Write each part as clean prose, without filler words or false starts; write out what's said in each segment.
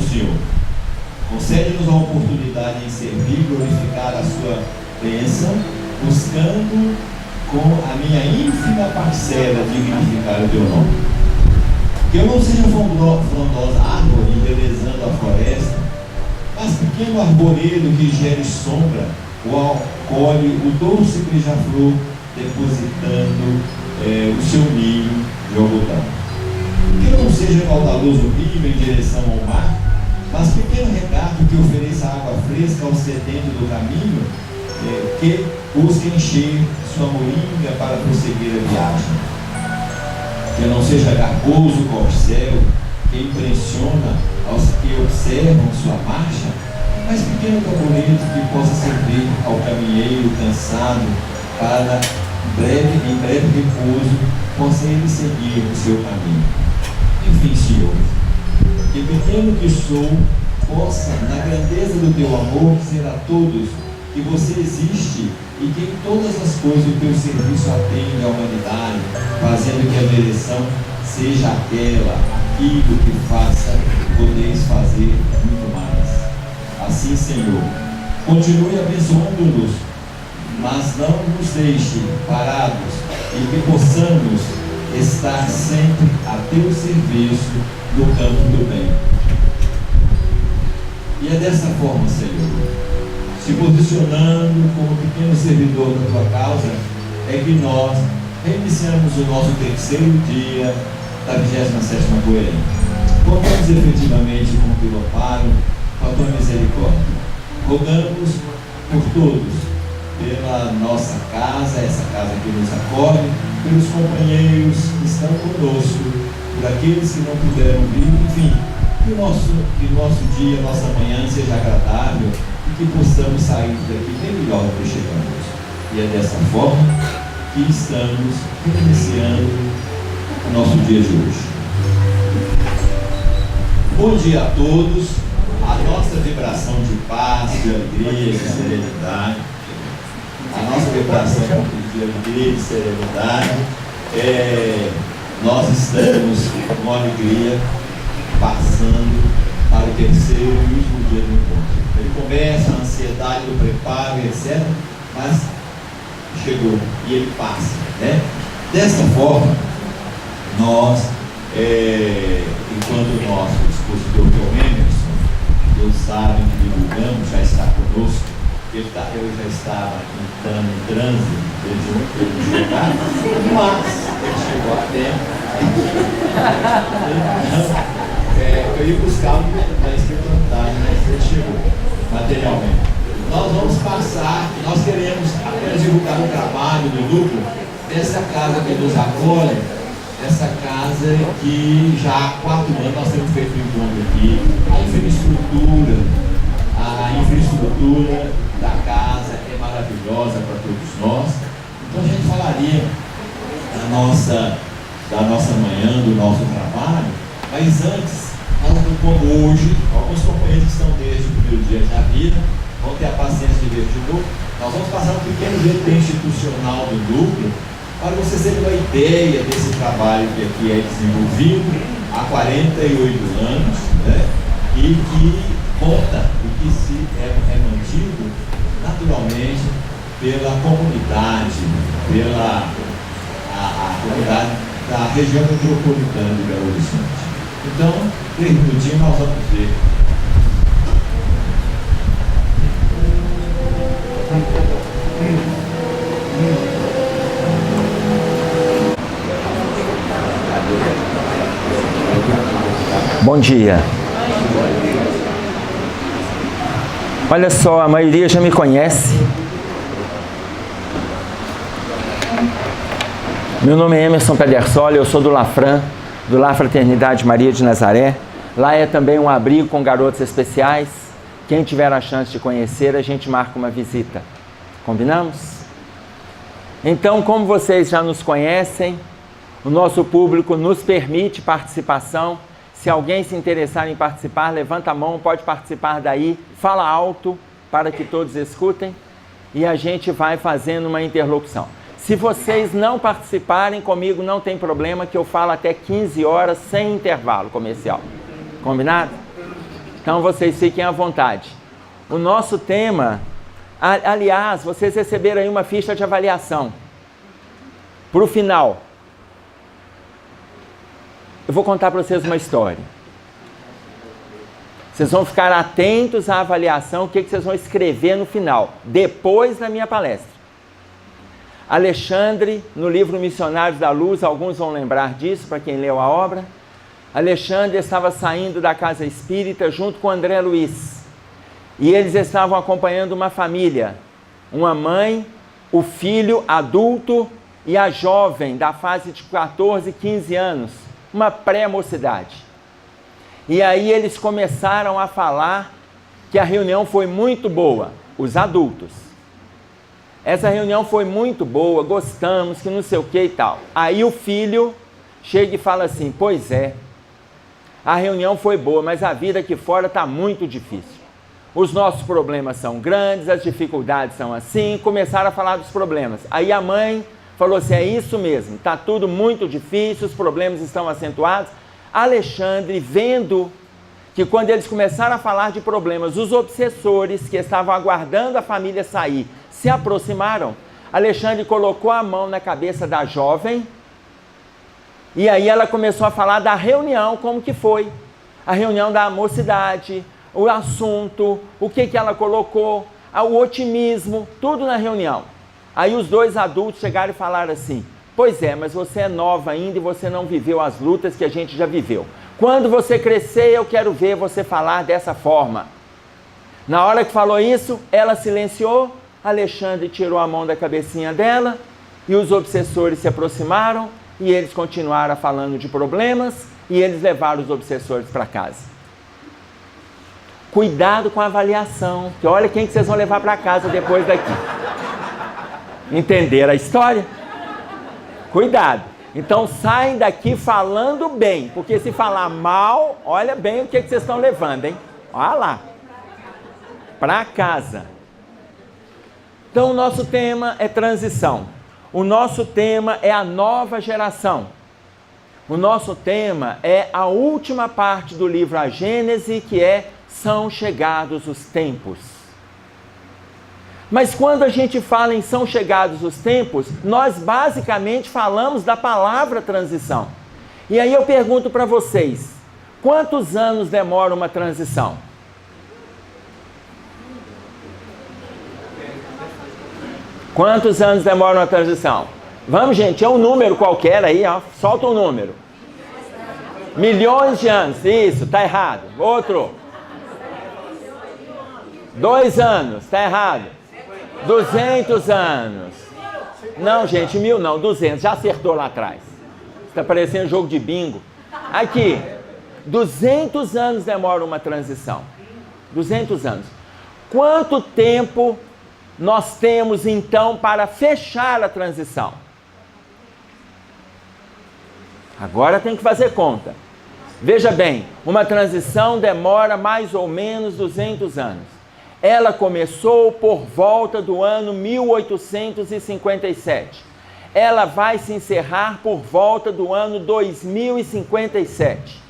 Senhor. Concede-nos a oportunidade em servir e glorificar a sua bênção, buscando com a minha ínfima parcela dignificar o teu nome. Que eu não seja frondosa árvore envelezando a floresta, mas pequeno arvoredo que gere sombra, ou colhe o doce beija-flor depositando o seu ninho de algodão. Que eu não seja caudaloso rio em direção ao mar, mas pequeno regato que ofereça água fresca ao sedento do caminho, que busque encher sua moringa para prosseguir a viagem. Que eu não seja garboso corcel que impressiona aos que observam sua marcha, mas pequeno tamboreto que possa servir ao caminheiro cansado para em breve repouso possa ele seguir o seu caminho. Enfim, Senhor, que pequeno que sou, possa, na grandeza do teu amor, dizer a todos que você existe e que em todas as coisas o teu serviço atende à humanidade, fazendo que a direção seja aquilo que faça, podeis fazer muito mais. Assim, Senhor, continue abençoando-nos, mas não nos deixe parados e que possamos estar sempre a teu serviço no campo do bem. E é dessa forma, Senhor, se posicionando como pequeno servidor da tua causa, é que nós reiniciamos o nosso terceiro dia da 27ª Coerente. Contamos efetivamente com o teu amparo, com a tua misericórdia. Rogamos por todos, pela nossa casa, essa casa que nos acolhe, pelos companheiros que estão conosco, por aqueles que não puderam vir, enfim, que o nosso dia, nossa manhã seja agradável e que possamos sair daqui bem melhor do que chegamos. E é dessa forma que estamos iniciando o nosso dia de hoje. Bom dia a todos. A nossa vibração de paz, de alegria, de serenidade, a nossa vibração de alegria e de serenidade, nós estamos com alegria passando para o terceiro e último dia do encontro. Ele começa a ansiedade do preparo, etc., mas chegou e ele passa, né? Dessa forma, nós, enquanto o nosso expositor, que é o Emerson, Deus sabe que divulgamos, já está conosco, eu já estava entrando em trânsito desde muito tempo de chegar, mas ele chegou a tempo. Então, eu ia buscar na escrituridade, mas ele chegou materialmente. Nós vamos passar, nós queremos apenas divulgar o trabalho do grupo dessa casa que nos acolhe, essa casa que já há 4 anos nós temos feito um encontro aqui. A infraestrutura da casa é maravilhosa para todos nós. Então a gente falaria da nossa manhã, do nosso trabalho, mas antes, como hoje, alguns companheiros que estão desde o primeiro dia já viram, vão ter a paciência de ver de novo. Nós vamos passar um pequeno GT institucional do núcleo para vocês terem uma ideia desse trabalho que aqui é desenvolvido há 48 anos, né? E que conta e que é mantido naturalmente pela comunidade, pela comunidade da região metropolitana de Belo Horizonte. Então, 3 minutinhos nós vamos ver. Bom dia. Olha só, a maioria já me conhece. Meu nome é Emerson Pedersoli, eu sou do Lafran, do La Fraternidade Maria de Nazaré. Lá é também um abrigo com garotos especiais. Quem tiver a chance de conhecer, a gente marca uma visita. Combinamos? Então, como vocês já nos conhecem, o nosso público nos permite participação. Se alguém se interessar em participar, levanta a mão, pode participar daí, fala alto para que todos escutem e a gente vai fazendo uma interlocução. Se vocês não participarem comigo, não tem problema, que eu falo até 15 horas sem intervalo comercial. Combinado? Então vocês fiquem à vontade. O nosso tema, aliás, vocês receberam aí uma ficha de avaliação. Para o final, eu vou contar para vocês uma história. Vocês vão ficar atentos à avaliação, o que vocês vão escrever no final, depois da minha palestra. Alexandre, no livro Missionários da Luz, alguns vão lembrar disso, para quem leu a obra. Alexandre estava saindo da casa espírita junto com André Luiz. E eles estavam acompanhando uma família, uma mãe, o filho adulto e a jovem da fase de 14, 15 anos, uma pré-mocidade. E aí eles começaram a falar que a reunião foi muito boa, os adultos. Essa reunião foi muito boa, gostamos, que não sei o que e tal. Aí o filho chega e fala assim, pois é, a reunião foi boa, mas a vida aqui fora está muito difícil. Os nossos problemas são grandes, as dificuldades são assim, começaram a falar dos problemas. Aí a mãe falou assim, é isso mesmo, está tudo muito difícil, os problemas estão acentuados. Alexandre, vendo que quando eles começaram a falar de problemas, os obsessores que estavam aguardando a família sair, se aproximaram, Alexandre colocou a mão na cabeça da jovem, e aí ela começou a falar da reunião, como que foi, a reunião da mocidade, o assunto, o que ela colocou, o otimismo, tudo na reunião. Aí os dois adultos chegaram e falaram assim, pois é, mas você é nova ainda e você não viveu as lutas que a gente já viveu. Quando você crescer, eu quero ver você falar dessa forma. Na hora que falou isso, ela silenciou, Alexandre tirou a mão da cabecinha dela e os obsessores se aproximaram e eles continuaram falando de problemas e eles levaram os obsessores para casa. Cuidado com a avaliação, que olha quem que vocês vão levar para casa depois daqui. Entenderam a história? Cuidado. Então saem daqui falando bem, porque se falar mal, olha bem o que vocês estão levando, hein? Olha lá. Para casa. Então o nosso tema é transição. O nosso tema é a nova geração. O nosso tema é a última parte do livro A Gênese, que é São Chegados os Tempos. Mas quando a gente fala em São Chegados os Tempos, nós basicamente falamos da palavra transição. E aí eu pergunto para vocês, quantos anos demora uma transição? Quantos anos demora uma transição? Vamos, gente, é um número qualquer aí, ó, solta um número. Milhões de anos, isso, tá errado. Outro. 2 anos, tá errado. 200 anos. Não, gente, 1000 não, 200, já acertou lá atrás. Está parecendo jogo de bingo. Aqui, 200 anos demora uma transição. 200 anos. Quanto tempo nós temos, então, para fechar a transição? Agora tem que fazer conta. Veja bem, uma transição demora mais ou menos 200 anos. Ela começou por volta do ano 1857. Ela vai se encerrar por volta do ano 2057.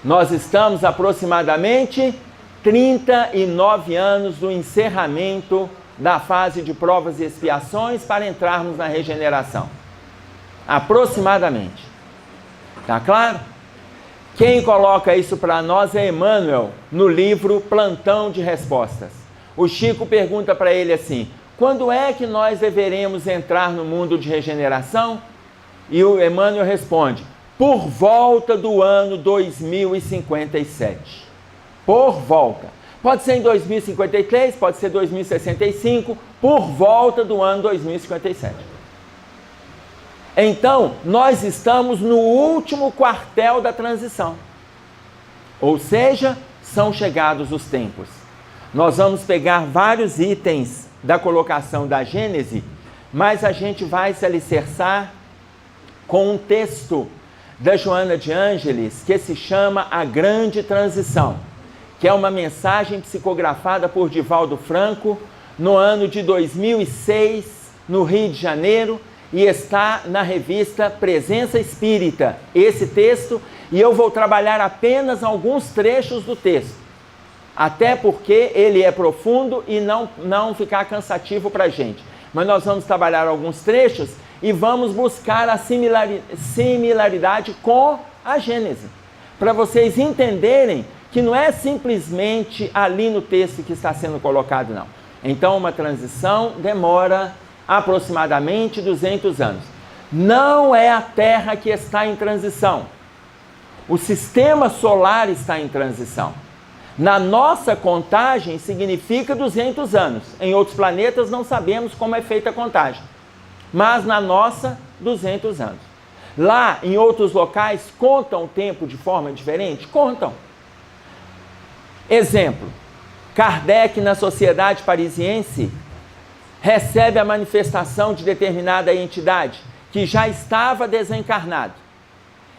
Nós estamos aproximadamente 39 anos do encerramento da fase de provas e expiações para entrarmos na regeneração. Aproximadamente. Tá claro? Quem coloca isso para nós é Emmanuel, no livro Plantão de Respostas. O Chico pergunta para ele assim, quando é que nós deveremos entrar no mundo de regeneração? E o Emmanuel responde, por volta do ano 2057. Por volta. Pode ser em 2053, pode ser 2065, por volta do ano 2057. Então, nós estamos no último quartel da transição. Ou seja, são chegados os tempos. Nós vamos pegar vários itens da colocação da Gênese, mas a gente vai se alicerçar com um texto da Joana de Ângeles que se chama A Grande Transição, que é uma mensagem psicografada por Divaldo Franco no ano de 2006, no Rio de Janeiro, e está na revista Presença Espírita. Esse texto e eu vou trabalhar apenas alguns trechos do texto, até porque ele é profundo e não ficar cansativo para a gente. Mas nós vamos trabalhar alguns trechos e vamos buscar a similaridade com a Gênese, para vocês entenderem que não é simplesmente ali no texto que está sendo colocado, não. Então, uma transição demora aproximadamente 200 anos. Não é a Terra que está em transição. O sistema solar está em transição. Na nossa contagem, significa 200 anos. Em outros planetas, não sabemos como é feita a contagem. Mas na nossa, 200 anos. Lá, em outros locais, contam o tempo de forma diferente? Contam. Exemplo, Kardec, na Sociedade Parisiense, recebe a manifestação de determinada entidade que já estava desencarnado.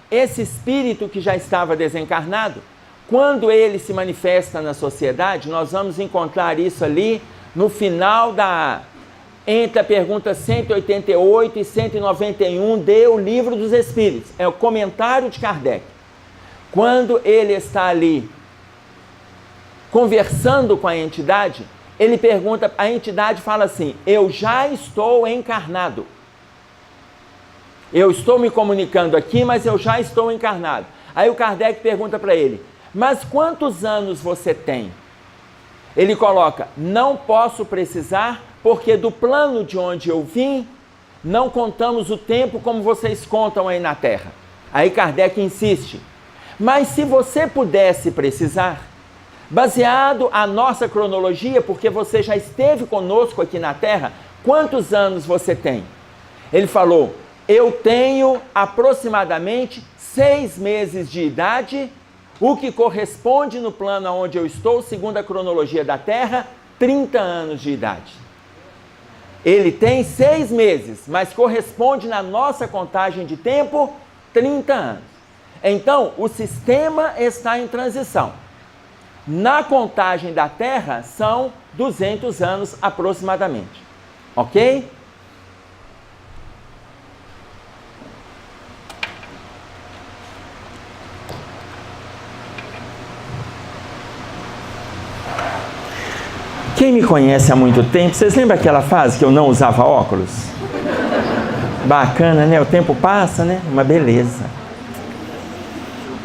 Esse espírito que já estava desencarnado, quando ele se manifesta na sociedade, nós vamos encontrar isso ali no final entre a pergunta 188 e 191 do Livro dos Espíritos. É o comentário de Kardec. Quando ele está ali conversando com a entidade, ele pergunta, a entidade fala assim: eu já estou encarnado. Eu estou me comunicando aqui, mas eu já estou encarnado. Aí o Kardec pergunta para ele: mas quantos anos você tem? Ele coloca: não posso precisar, porque do plano de onde eu vim, não contamos o tempo como vocês contam aí na Terra. Aí Kardec insiste: mas se você pudesse precisar, baseado a nossa cronologia, porque você já esteve conosco aqui na Terra, quantos anos você tem? Ele falou: eu tenho aproximadamente 6 meses de idade, o que corresponde no plano onde eu estou, segundo a cronologia da Terra, 30 anos de idade. Ele tem 6 meses, mas corresponde na nossa contagem de tempo, 30 anos. Então, o sistema está em transição. Na contagem da Terra, são 200 anos aproximadamente. Ok? Quem me conhece há muito tempo, vocês lembram aquela fase que eu não usava óculos? Bacana, né? O tempo passa, né? Uma beleza.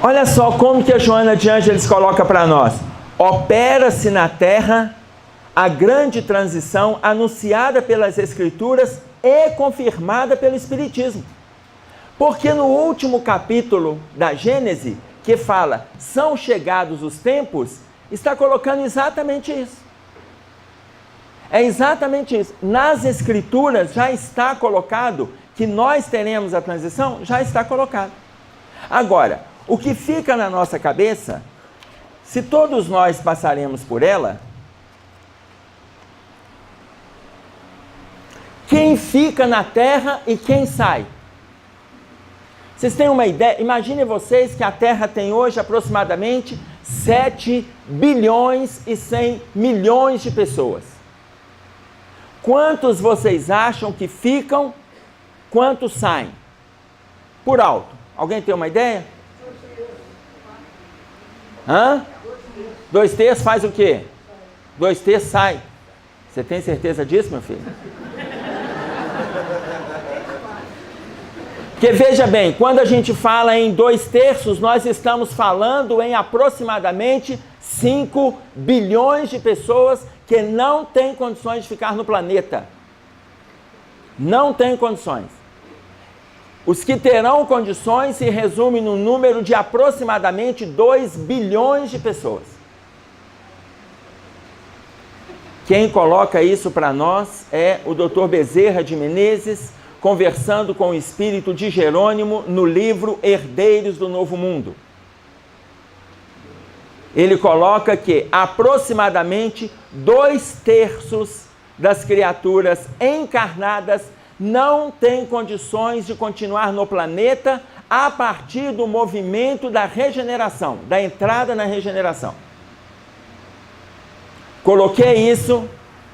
Olha só como que a Joana de Ângeles coloca para nós. Opera-se na Terra a grande transição anunciada pelas Escrituras e confirmada pelo Espiritismo. Porque no último capítulo da Gênese, que fala, são chegados os tempos, está colocando exatamente isso. É exatamente isso. Nas Escrituras já está colocado que nós teremos a transição, já está colocado. Agora, o que fica na nossa cabeça, se todos nós passaremos por ela, quem fica na Terra e quem sai? Vocês têm uma ideia? Imaginem vocês que a Terra tem hoje aproximadamente 7 bilhões e 100 milhões de pessoas. Quantos vocês acham que ficam? Quantos saem? Por alto. Alguém tem uma ideia? 2/3 faz o quê? 2/3 sai. Você tem certeza disso, meu filho? Porque veja bem, quando a gente fala em 2/3, nós estamos falando em aproximadamente 5 bilhões de pessoas que não têm condições de ficar no planeta. Não têm condições. Os que terão condições se resumem no número de aproximadamente 2 bilhões de pessoas. Quem coloca isso para nós é o Dr. Bezerra de Menezes, conversando com o espírito de Jerônimo no livro Herdeiros do Novo Mundo. Ele coloca que aproximadamente 2/3 das criaturas encarnadas não têm condições de continuar no planeta a partir do movimento da regeneração, da entrada na regeneração. Coloquei isso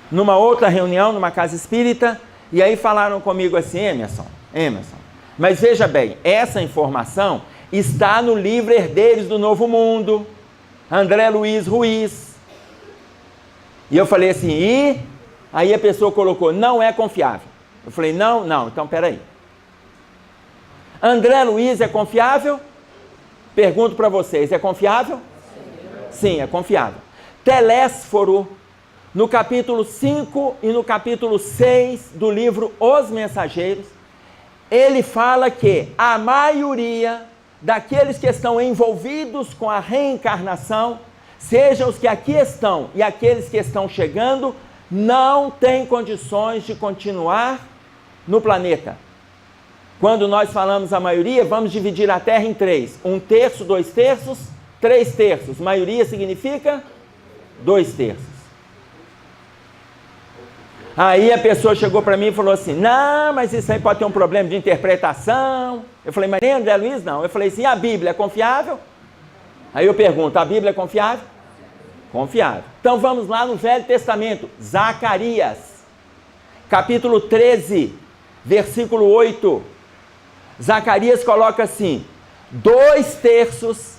numa outra reunião, numa casa espírita, e aí falaram comigo assim: Emerson, mas veja bem, essa informação Está no livro Herdeiros do Novo Mundo, André Luiz Ruiz. E eu falei assim, e? Aí a pessoa colocou, não é confiável. Eu falei, não, então peraí. André Luiz é confiável? Pergunto para vocês, é confiável? Sim, é confiável. Telésforo, no capítulo 5 e no capítulo 6 do livro Os Mensageiros, ele fala que a maioria daqueles que estão envolvidos com a reencarnação, sejam os que aqui estão e aqueles que estão chegando, não têm condições de continuar no planeta. Quando nós falamos a maioria, vamos dividir a Terra em 3. 1/3, 2/3, 3/3. Maioria significa 2/3. Aí a pessoa chegou para mim e falou assim, não, mas isso aí pode ter um problema de interpretação. Eu falei, mas nem André Luiz não. Eu falei assim, a Bíblia é confiável? Aí eu pergunto, a Bíblia é confiável? Confiável. Então vamos lá no Velho Testamento, Zacarias, capítulo 13, versículo 8. Zacarias coloca assim, 2/3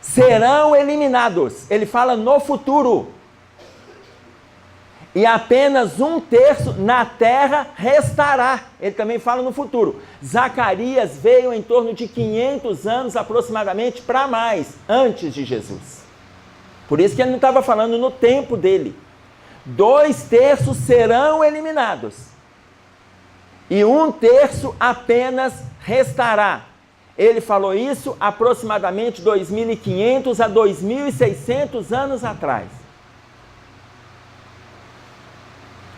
serão eliminados. Ele fala no futuro. E apenas 1/3 na terra restará. Ele também fala no futuro. Zacarias veio em torno de 500 anos aproximadamente para mais, antes de Jesus. Por isso que ele não estava falando no tempo dele. 2/3 serão eliminados. E 1/3 apenas restará. Ele falou isso aproximadamente 2.500 a 2.600 anos atrás.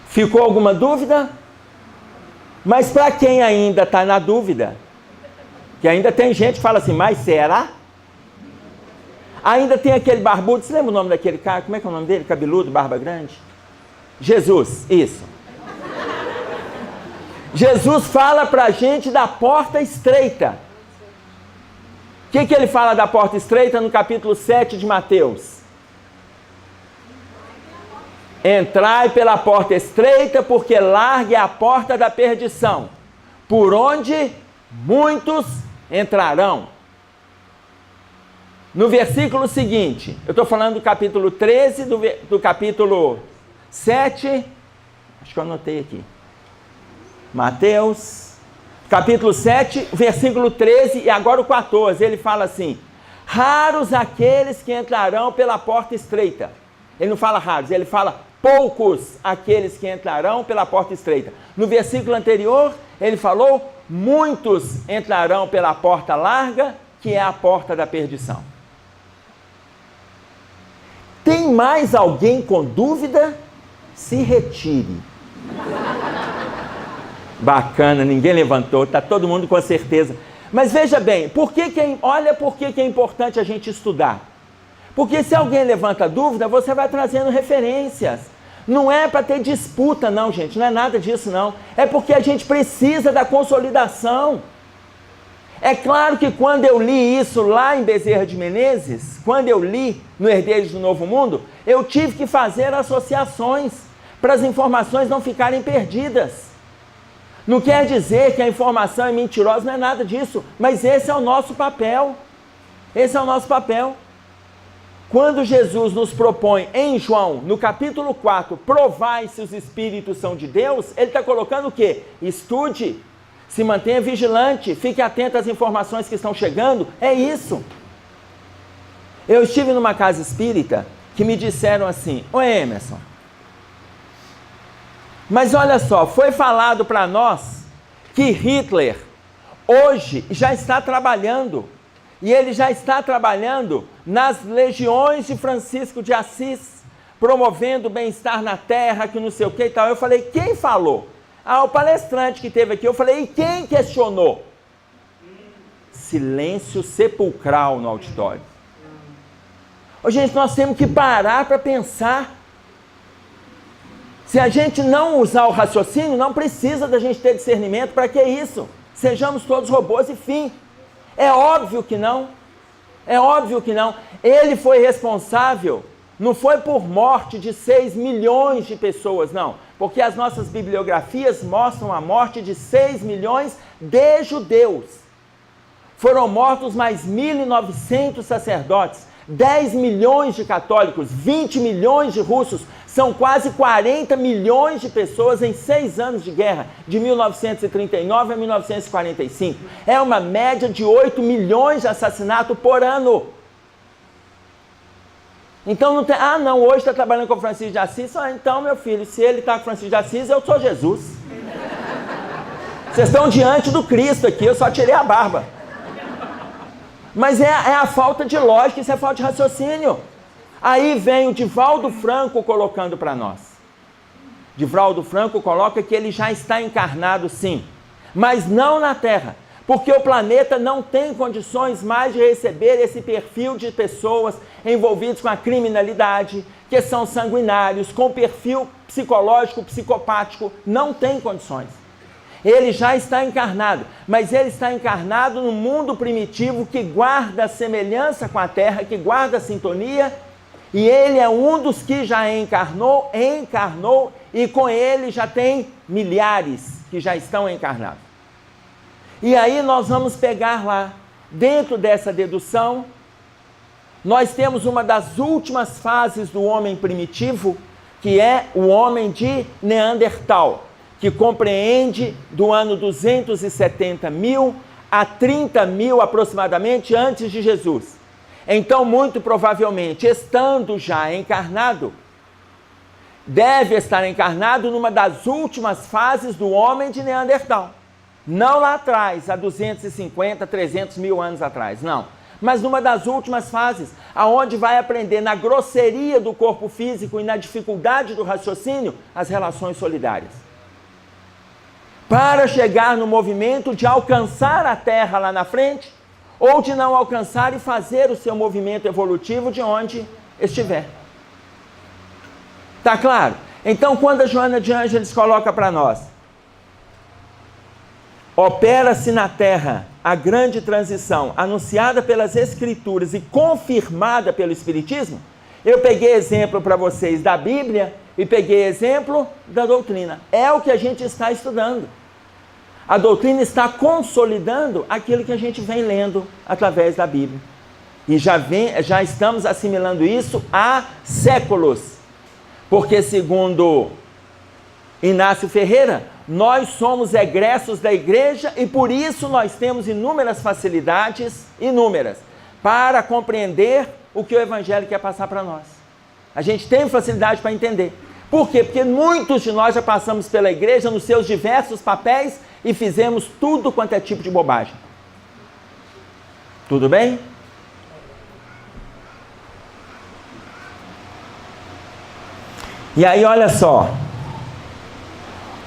Ficou alguma dúvida? Mas para quem ainda está na dúvida, que ainda tem gente que fala assim, mas será? Ainda tem aquele barbudo, você lembra o nome daquele cara? Como é que é o nome dele? Cabeludo, barba grande? Jesus, isso. Jesus fala para a gente da porta estreita. O que ele fala da porta estreita no capítulo 7 de Mateus? Entrai pela porta estreita, porque larga é a porta da perdição, por onde muitos entrarão. No versículo seguinte, eu estou falando do capítulo 13, do capítulo 7, acho que eu anotei aqui, Mateus, capítulo 7, versículo 13 e agora o 14, ele fala assim, raros aqueles que entrarão pela porta estreita. Ele não fala raros, ele fala poucos aqueles que entrarão pela porta estreita. No versículo anterior, ele falou, muitos entrarão pela porta larga, que é a porta da perdição. Tem mais alguém com dúvida? Se retire. Bacana, ninguém levantou, está todo mundo com certeza. Mas veja bem, olha por que é importante a gente estudar. Porque se alguém levanta dúvida, você vai trazendo referências. Não é para ter disputa não, gente, não é nada disso não. É porque a gente precisa da consolidação. É claro que quando eu li isso lá em Bezerra de Menezes, quando eu li no Herdeiros do Novo Mundo, eu tive que fazer associações para as informações não ficarem perdidas. Não quer dizer que a informação é mentirosa, não é nada disso, mas esse é o nosso papel. Esse é o nosso papel. Quando Jesus nos propõe em João, no capítulo 4, provai se os espíritos são de Deus, ele está colocando o quê? Estude, se mantenha vigilante, fique atento às informações que estão chegando, é isso. Eu estive numa casa espírita que me disseram assim, ô Emerson, mas olha só, foi falado para nós que Hitler hoje já está trabalhando, e ele já está trabalhando nas legiões de Francisco de Assis, promovendo o bem-estar na terra, que não sei o que e tal. Eu falei, quem falou? O palestrante que teve aqui. Eu falei, e quem questionou? Silêncio sepulcral no auditório. Ô, gente, nós temos que parar para pensar. Se a gente não usar o raciocínio, não precisa da gente ter discernimento. Para que isso? Sejamos todos robôs e fim. É óbvio que não. É óbvio que não. Ele foi responsável, não foi por morte de 6 milhões de pessoas, não. Porque as nossas bibliografias mostram a morte de 6 milhões de judeus. Foram mortos mais 1.900 sacerdotes, 10 milhões de católicos, 20 milhões de russos, são quase 40 milhões de pessoas em 6 anos de guerra, de 1939 a 1945. É uma média de 8 milhões de assassinatos por ano. Então não tem, não, hoje está trabalhando com Francisco de Assis, então meu filho, se ele está com Francisco de Assis, eu sou Jesus. Vocês estão diante do Cristo aqui, eu só tirei a barba. Mas é a falta de lógica, isso é falta de raciocínio. Aí vem o Divaldo Franco colocando para nós. Divaldo Franco coloca que ele já está encarnado, sim, mas não na Terra, porque o planeta não tem condições mais de receber esse perfil de pessoas envolvidas com a criminalidade, que são sanguinários, com perfil psicológico, psicopático, não tem condições. Ele já está encarnado, mas ele está encarnado no mundo primitivo que guarda a semelhança com a Terra, que guarda a sintonia, e ele é um dos que já encarnou, e com ele já tem milhares que já estão encarnados. E aí nós vamos pegar lá, dentro dessa dedução, nós temos uma das últimas fases do homem primitivo, que é o homem de Neandertal, que compreende do ano 270 mil a 30 mil aproximadamente antes de Jesus. Então, muito provavelmente, estando já encarnado, deve estar encarnado numa das últimas fases do homem de Neandertal. Não lá atrás, há 250, 300 mil anos atrás, não. Mas numa das últimas fases, aonde vai aprender na grosseria do corpo físico e na dificuldade do raciocínio, as relações solidárias. Para chegar no movimento de alcançar a Terra lá na frente, ou de não alcançar e fazer o seu movimento evolutivo de onde estiver. Tá claro? Então, quando a Joana de Ângeles coloca para nós, opera-se na Terra a grande transição anunciada pelas Escrituras e confirmada pelo Espiritismo, eu peguei exemplo para vocês da Bíblia e peguei exemplo da doutrina. É o que a gente está estudando. A doutrina está consolidando aquilo que a gente vem lendo através da Bíblia. E já estamos assimilando isso há séculos. Porque, segundo Inácio Ferreira, nós somos egressos da igreja e por isso nós temos inúmeras facilidades, para compreender o que o Evangelho quer passar para nós. A gente tem facilidade para entender. Por quê? Porque muitos de nós já passamos pela igreja nos seus diversos papéis e fizemos tudo quanto é tipo de bobagem. Tudo bem? E aí, olha só.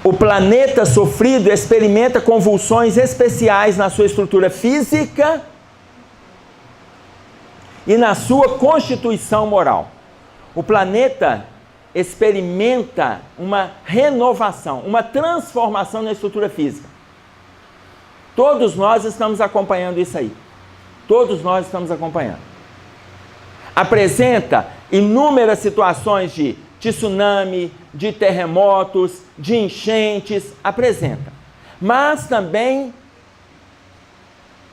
O planeta sofrido experimenta convulsões especiais na sua estrutura física e na sua constituição moral. O planeta experimenta uma renovação, uma transformação na estrutura física. Todos nós estamos acompanhando isso aí. Todos nós estamos acompanhando. Apresenta inúmeras situações de tsunami, de terremotos, de enchentes, apresenta. Mas também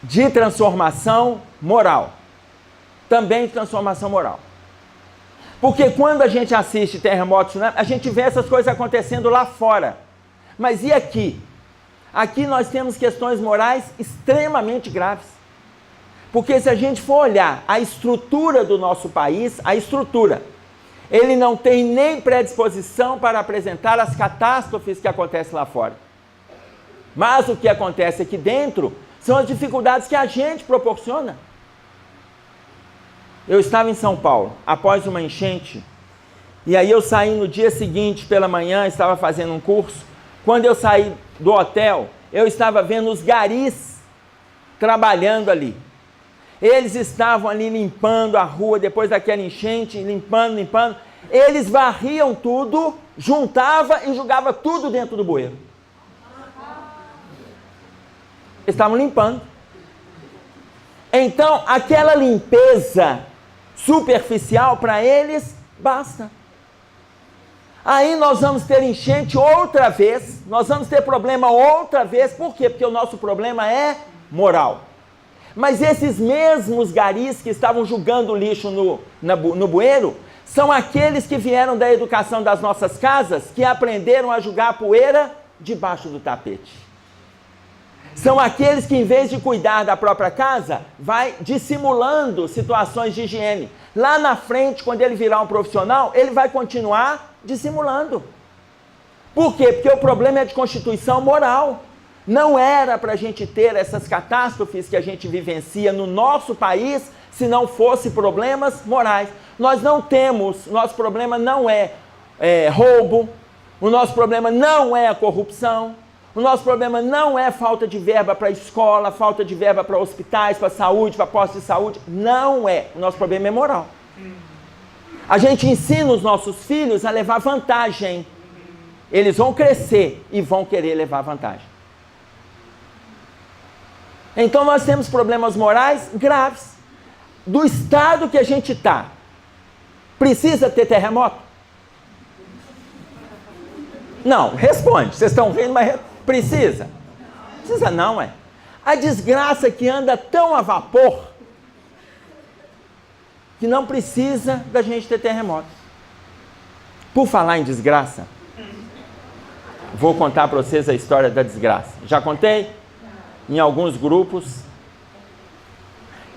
de transformação moral. Também de transformação moral. Porque quando a gente assiste terremotos, tsunami, a gente vê essas coisas acontecendo lá fora. Mas e aqui? Aqui nós temos questões morais extremamente graves. Porque se a gente for olhar a estrutura do nosso país, ele não tem nem predisposição para apresentar as catástrofes que acontecem lá fora. Mas o que acontece aqui dentro são as dificuldades que a gente proporciona. Eu estava em São Paulo, após uma enchente, e aí eu saí no dia seguinte, pela manhã, estava fazendo um curso. Quando eu saí do hotel, eu estava vendo os garis trabalhando ali. Eles estavam ali limpando a rua, depois daquela enchente, limpando. Eles varriam tudo, juntavam e jogavam tudo dentro do bueiro. Eles estavam limpando. Então, aquela limpeza superficial para eles, basta. Aí nós vamos ter enchente outra vez, nós vamos ter problema outra vez. Por quê? Porque o nosso problema é moral. Mas esses mesmos garis que estavam jogando lixo no bueiro, são aqueles que vieram da educação das nossas casas, que aprenderam a jogar poeira debaixo do tapete. São aqueles que, em vez de cuidar da própria casa, vai dissimulando situações de higiene. Lá na frente, quando ele virar um profissional, ele vai continuar dissimulando. Por quê? Porque o problema é de constituição moral. Não era para a gente ter essas catástrofes que a gente vivencia no nosso país se não fosse problemas morais. Nós não temos, nosso problema não é roubo, o nosso problema não é a corrupção, o nosso problema não é falta de verba para escola, falta de verba para hospitais, para saúde, para postos de saúde. Não é. O nosso problema é moral. A gente ensina os nossos filhos a levar vantagem. Eles vão crescer e vão querer levar vantagem. Então nós temos problemas morais graves. Do estado que a gente está, precisa ter terremoto? Não, responde. Vocês estão rindo, mas precisa? Precisa não, é. A desgraça que anda tão a vapor que não precisa da gente ter terremoto. Por falar em desgraça, vou contar para vocês a história da desgraça. Já contei? Em alguns grupos.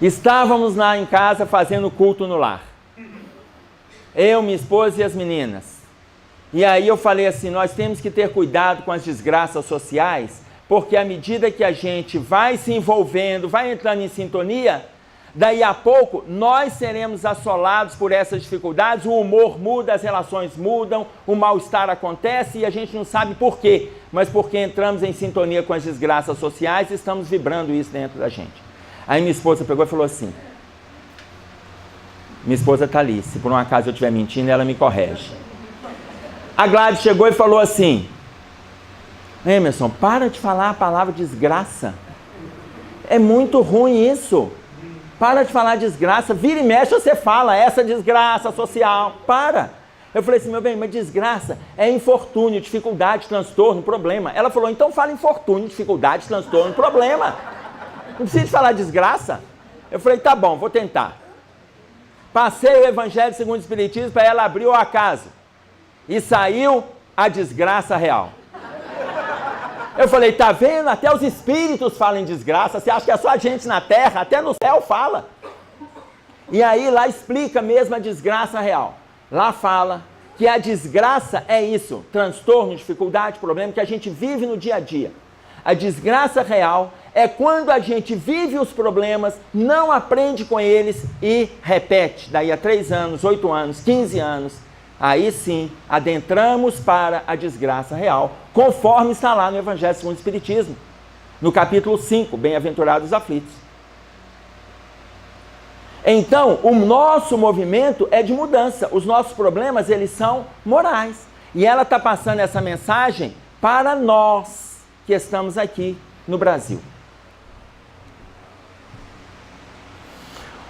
Estávamos lá em casa fazendo culto no lar. Eu, minha esposa e as meninas. E aí eu falei assim, nós temos que ter cuidado com as desgraças sociais, porque à medida que a gente vai se envolvendo, vai entrando em sintonia, daí a pouco nós seremos assolados por essas dificuldades, o humor muda, as relações mudam, o mal-estar acontece e a gente não sabe por quê, mas porque entramos em sintonia com as desgraças sociais e estamos vibrando isso dentro da gente. Aí minha esposa pegou e falou assim, minha esposa está ali, se por um acaso eu estiver mentindo, ela me corrige. A Gladys chegou e falou assim, Emerson, para de falar a palavra desgraça, é muito ruim isso. Para de falar desgraça, vira e mexe você fala, essa desgraça social, para. Eu falei assim, meu bem, mas desgraça é infortúnio, dificuldade, transtorno, problema. Ela falou, então fala infortúnio, dificuldade, transtorno, problema. Não precisa de falar desgraça. Eu falei, tá bom, vou tentar. Passei o Evangelho segundo o Espiritismo para ela abrir o acaso. E saiu a desgraça real. Eu falei, tá vendo? Até os espíritos falam em desgraça. Você acha que é só a gente na terra? Até no céu fala. E aí lá explica mesmo a desgraça real. Lá fala que a desgraça é isso. Transtorno, dificuldade, problema que a gente vive no dia a dia. A desgraça real é quando a gente vive os problemas, não aprende com eles e repete. Daí a 3 anos, 8 anos, 15 anos. Aí sim, adentramos para a desgraça real, conforme está lá no Evangelho segundo o Espiritismo, no capítulo 5, Bem-aventurados os aflitos. Então, o nosso movimento é de mudança, os nossos problemas, eles são morais. E ela está passando essa mensagem para nós que estamos aqui no Brasil.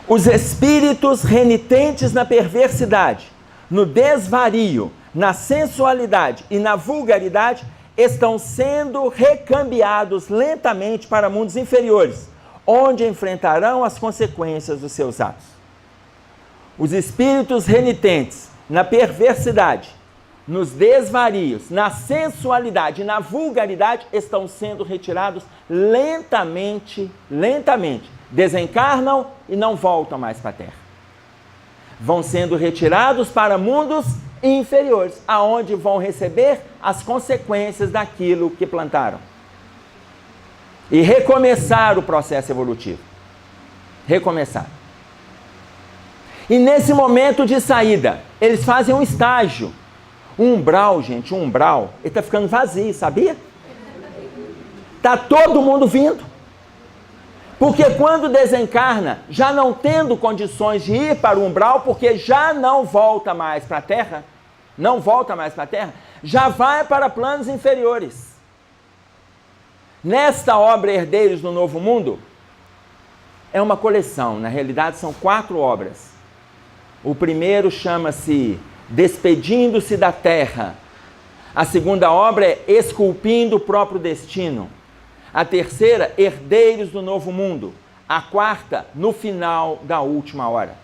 Os espíritos renitentes na perversidade, no desvario, na sensualidade e na vulgaridade, estão sendo recambiados lentamente para mundos inferiores, onde enfrentarão as consequências dos seus atos. Os espíritos renitentes na perversidade, nos desvarios, na sensualidade e na vulgaridade estão sendo retirados lentamente, desencarnam e não voltam mais para a Terra. Vão sendo retirados para mundos inferiores, aonde vão receber as consequências daquilo que plantaram. E recomeçar o processo evolutivo. Recomeçar. E nesse momento de saída, eles fazem um estágio. Um umbral, gente, um umbral, ele está ficando vazio, sabia? Está todo mundo vindo. Porque quando desencarna, já não tendo condições de ir para o umbral, porque já não volta mais para a Terra, já vai para planos inferiores. Nesta obra Herdeiros do Novo Mundo, é uma coleção, na realidade são 4 obras. O primeiro chama-se Despedindo-se da Terra. A segunda obra é Esculpindo o Próprio Destino. A terceira, Herdeiros do Novo Mundo. a quarta no final da última hora.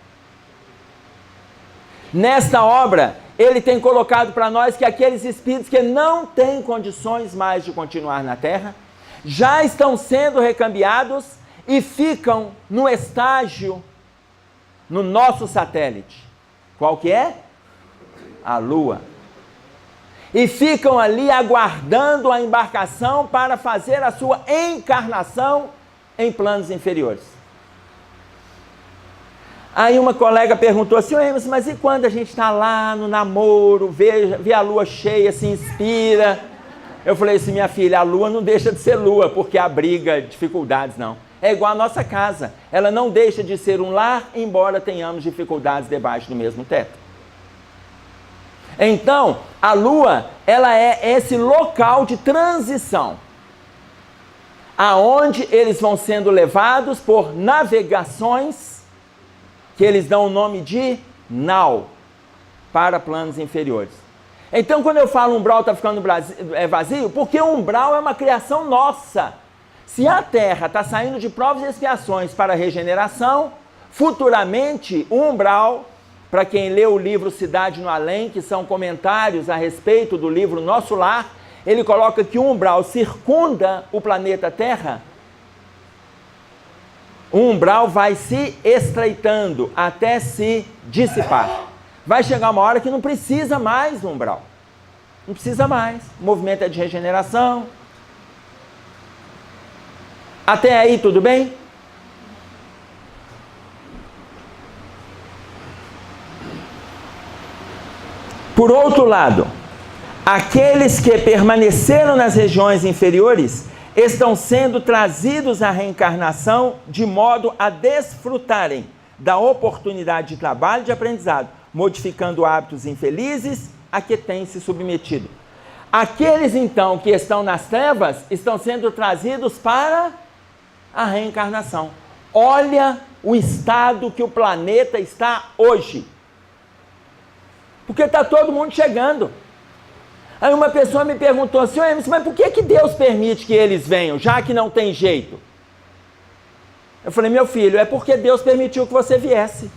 Nesta obra, ele tem colocado para nós que aqueles espíritos que não têm condições mais de continuar na Terra, já estão sendo recambiados e ficam no estágio, no nosso satélite. Qual que é? A Lua. E ficam ali aguardando a embarcação para fazer a sua encarnação em planos inferiores. Aí uma colega perguntou assim, mas e quando a gente está lá no namoro, vê a lua cheia, se inspira? Eu falei assim, minha filha, a lua não deixa de ser lua, porque abriga dificuldades, não. É igual a nossa casa, ela não deixa de ser um lar, embora tenhamos dificuldades debaixo do mesmo teto. Então, a lua, ela é esse local de transição, aonde eles vão sendo levados por navegações, que eles dão o nome de nau, para planos inferiores. Então, quando eu falo umbral está ficando vazio, porque o umbral é uma criação nossa. Se a Terra está saindo de provas e expiações para regeneração, futuramente o umbral, para quem lê o livro Cidade no Além, que são comentários a respeito do livro Nosso Lar, ele coloca que o umbral circunda o planeta Terra. O umbral vai se estreitando até se dissipar. Vai chegar uma hora que não precisa mais do umbral. Não precisa mais. O movimento é de regeneração. Até aí, tudo bem? Por outro lado, aqueles que permaneceram nas regiões inferiores estão sendo trazidos à reencarnação de modo a desfrutarem da oportunidade de trabalho e de aprendizado, modificando hábitos infelizes a que têm se submetido. Aqueles, então, que estão nas trevas, estão sendo trazidos para a reencarnação. Olha o estado que o planeta está hoje. Porque está todo mundo chegando. Aí uma pessoa me perguntou assim, mas por que Deus permite que eles venham, já que não tem jeito? Eu falei, meu filho, é porque Deus permitiu que você viesse.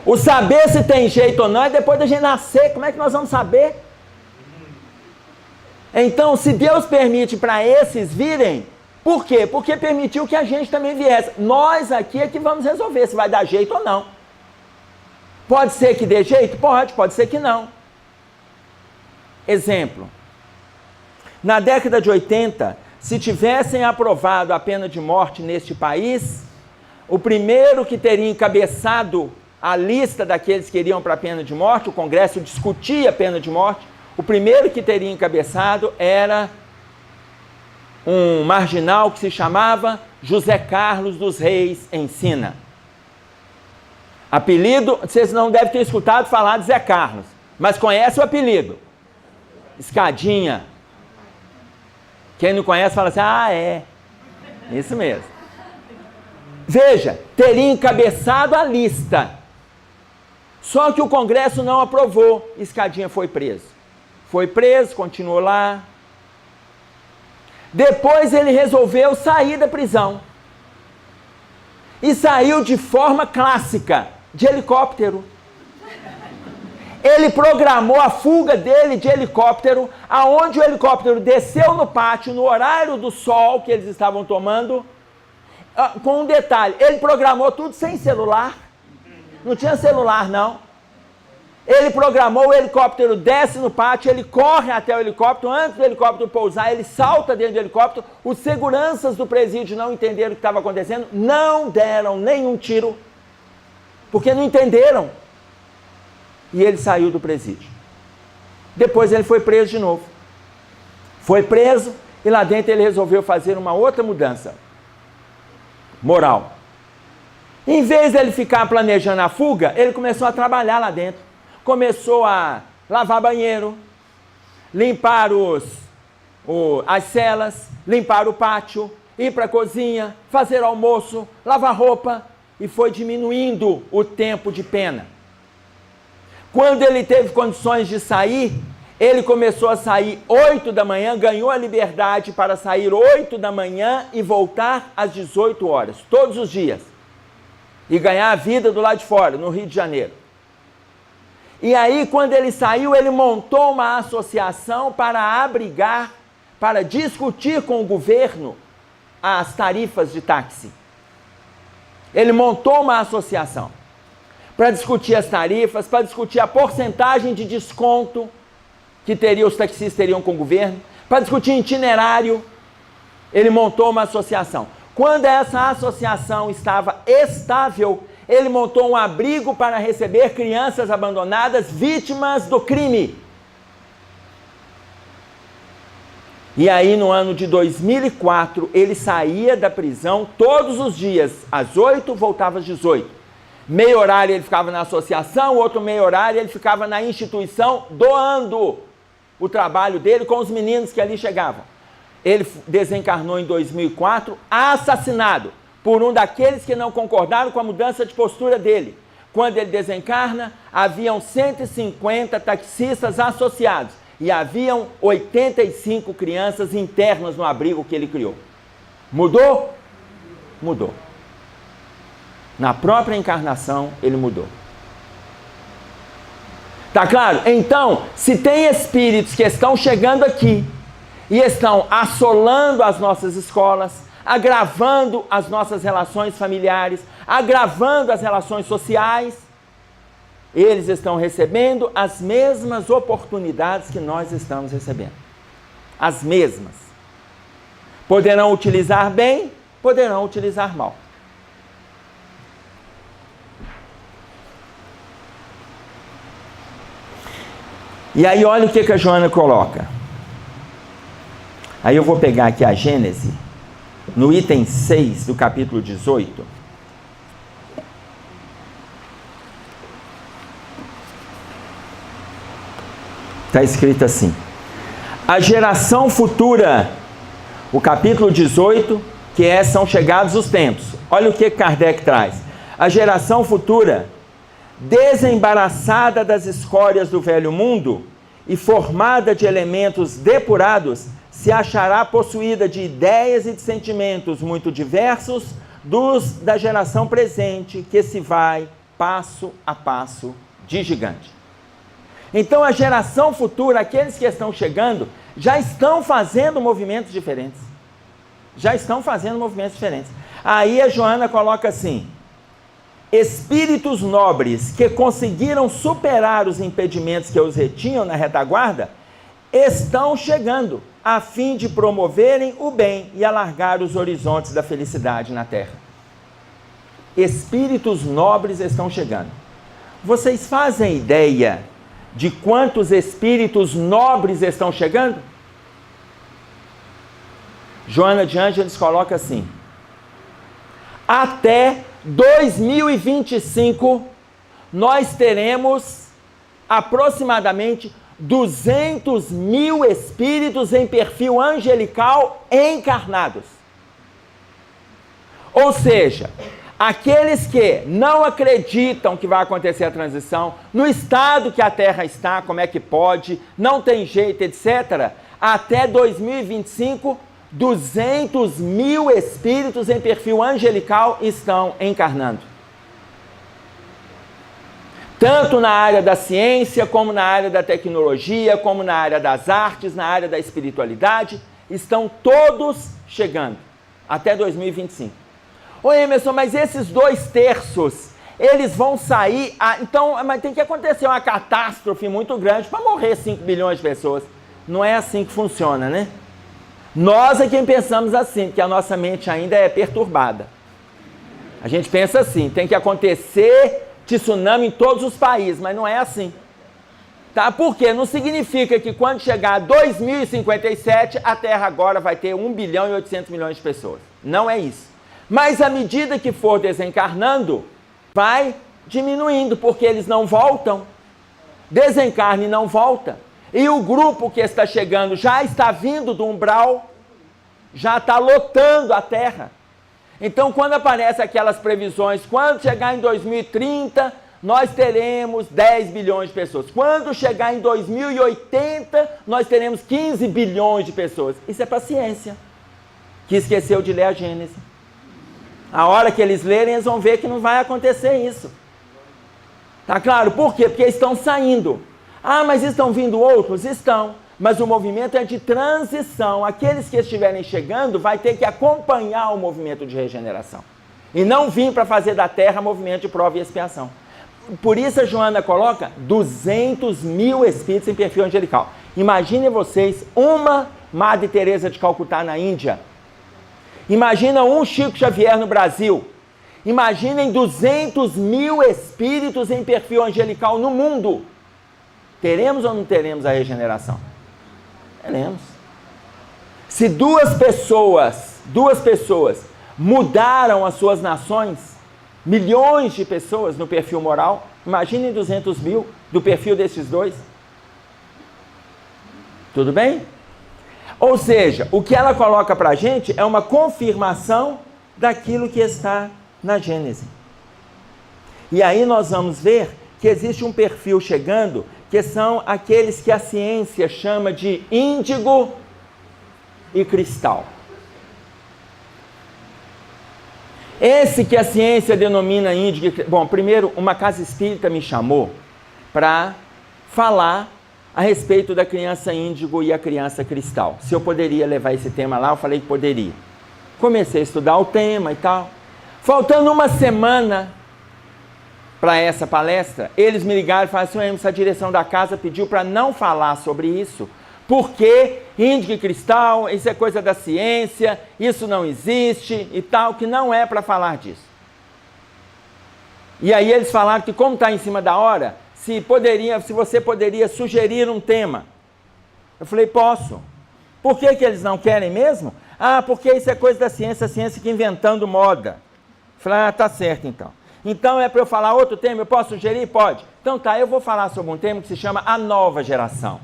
O saber se tem jeito ou não é depois da gente nascer, como é que nós vamos saber? Então, se Deus permite para esses virem, por quê? Porque permitiu que a gente também viesse. Nós aqui é que vamos resolver se vai dar jeito ou não. Pode ser que dê jeito? Pode ser que não. Exemplo, na década de 80, se tivessem aprovado a pena de morte neste país, o primeiro que teria encabeçado a lista daqueles que iriam para a pena de morte, o Congresso discutia a pena de morte, o primeiro que teria encabeçado era um marginal que se chamava José Carlos dos Reis Ensina. Apelido, vocês não devem ter escutado falar de Zé Carlos, mas conhece o apelido. Escadinha. Quem não conhece fala assim, é. Isso mesmo. Veja, teria encabeçado a lista. Só que o Congresso não aprovou. Escadinha foi preso. Foi preso, continuou lá. Depois ele resolveu sair da prisão. E saiu de forma clássica, de helicóptero. Ele programou a fuga dele de helicóptero, aonde o helicóptero desceu no pátio, no horário do sol que eles estavam tomando, com um detalhe, ele programou tudo sem celular, não tinha celular não. Ele programou, o helicóptero desce no pátio, ele corre até o helicóptero, antes do helicóptero pousar, ele salta dentro do helicóptero, os seguranças do presídio não entenderam o que estava acontecendo, não deram nenhum tiro, porque não entenderam. E ele saiu do presídio. Depois ele foi preso de novo. Foi preso e lá dentro ele resolveu fazer uma outra mudança moral. Em vez de ele ficar planejando a fuga, ele começou a trabalhar lá dentro. Começou a lavar banheiro, limpar as celas, limpar o pátio, ir para a cozinha, fazer almoço, lavar roupa, e foi diminuindo o tempo de pena. Quando ele teve condições de sair, Ele começou a sair 8 da manhã, ganhou a liberdade para sair 8 da manhã e voltar às 18 horas, todos os dias. E ganhar a vida do lado de fora, no Rio de Janeiro. E aí, quando ele saiu, ele montou uma associação para abrigar, para discutir com o governo as tarifas de táxi. Ele montou uma associação para discutir as tarifas, para discutir a porcentagem de desconto que os taxistas teriam com o governo, para discutir itinerário. Ele montou uma associação. Quando essa associação estava estável, ele montou um abrigo para receber crianças abandonadas vítimas do crime. E aí, no ano de 2004, ele saía da prisão todos os dias, às 8, voltava às 18. Meio horário ele ficava na associação, outro meio horário ele ficava na instituição, doando o trabalho dele com os meninos que ali chegavam. Ele desencarnou em 2004, assassinado por um daqueles que não concordaram com a mudança de postura dele. Quando ele desencarna, haviam 150 taxistas associados e haviam 85 crianças internas no abrigo que ele criou. Mudou? Mudou. Na própria encarnação, ele mudou. Tá claro? Então, se tem espíritos que estão chegando aqui e estão assolando as nossas escolas, agravando as nossas relações familiares, agravando as relações sociais, eles estão recebendo as mesmas oportunidades que nós estamos recebendo. As mesmas. Poderão utilizar bem, poderão utilizar mal. E aí olha o que a Joana coloca. Aí eu vou pegar aqui a Gênese, no item 6 do capítulo 18. Está escrito assim: a geração futura, o capítulo 18, que são chegados os tempos. Olha o que Kardec traz. A geração futura, desembaraçada das escórias do velho mundo e formada de elementos depurados, se achará possuída de ideias e de sentimentos muito diversos dos da geração presente, que se vai passo a passo de gigante. Então a geração futura, aqueles que estão chegando, já estão fazendo movimentos diferentes. Já estão fazendo movimentos diferentes. Aí a Joana coloca assim: espíritos nobres que conseguiram superar os impedimentos que os retinham na retaguarda, estão chegando a fim de promoverem o bem e alargar os horizontes da felicidade na Terra. Espíritos nobres estão chegando. Vocês fazem ideia de quantos espíritos nobres estão chegando? Joana de Ângeles coloca assim: até 2025, nós teremos aproximadamente 200 mil espíritos em perfil angelical encarnados. Ou seja, aqueles que não acreditam que vai acontecer a transição, no estado que a Terra está, como é que pode, não tem jeito, etc., até 2025, 200 mil espíritos em perfil angelical estão encarnando. Tanto na área da ciência, como na área da tecnologia, como na área das artes, na área da espiritualidade, estão todos chegando até 2025. Ô Emerson, mas esses 2/3, eles vão sair... Então, mas tem que acontecer uma catástrofe muito grande para morrer 5 bilhões de pessoas. Não é assim que funciona, né? Nós é quem pensamos assim, porque a nossa mente ainda é perturbada. A gente pensa assim, tem que acontecer tsunami em todos os países, mas não é assim. Tá? Por quê? Não significa que quando chegar a 2057, a Terra agora vai ter 1 bilhão e 800 milhões de pessoas. Não é isso. Mas à medida que for desencarnando, vai diminuindo, porque eles não voltam. Desencarne e não volta. E o grupo que está chegando já está vindo do umbral, já está lotando a Terra. Então, quando aparecem aquelas previsões, quando chegar em 2030, nós teremos 10 bilhões de pessoas. Quando chegar em 2080, nós teremos 15 bilhões de pessoas. Isso é para a ciência, que esqueceu de ler a Gênesis. A hora que eles lerem, eles vão ver que não vai acontecer isso. Tá claro? Por quê? Porque estão saindo. Ah, mas estão vindo outros? Estão. Mas o movimento é de transição. Aqueles que estiverem chegando vai ter que acompanhar o movimento de regeneração. E não vir para fazer da terra movimento de prova e expiação. Por isso a Joana coloca 200 mil espíritos em perfil angelical. Imaginem vocês uma Madre Teresa de Calcutá na Índia. Imagina um Chico Xavier no Brasil. Imaginem 200 mil espíritos em perfil angelical no mundo. Teremos ou não teremos a regeneração? Teremos. Se duas pessoas mudaram as suas nações, milhões de pessoas no perfil moral, imaginem 200 mil do perfil desses dois. Tudo bem? Ou seja, o que ela coloca para a gente é uma confirmação daquilo que está na Gênese. E aí nós vamos ver que existe um perfil chegando, que são aqueles que a ciência chama de índigo e cristal. Esse que a ciência denomina índigo... Bom, primeiro, uma casa espírita me chamou para falar a respeito da criança índigo e a criança cristal. Se eu poderia levar esse tema lá, eu falei que poderia. Comecei a estudar o tema e tal. Faltando uma semana para essa palestra, eles me ligaram e falaram assim: a direção da casa pediu para não falar sobre isso, porque índigo e cristal, isso é coisa da ciência, isso não existe e tal, que não é para falar disso. E aí eles falaram que, como está em cima da hora, se você poderia sugerir um tema. Eu falei: posso. Por que eles não querem mesmo? Ah, porque isso é coisa da ciência, a ciência que inventando moda. Eu falei: ah, tá certo então. Então é para eu falar outro tema, eu posso sugerir? Pode. Então tá, eu vou falar sobre um tema que se chama a nova geração.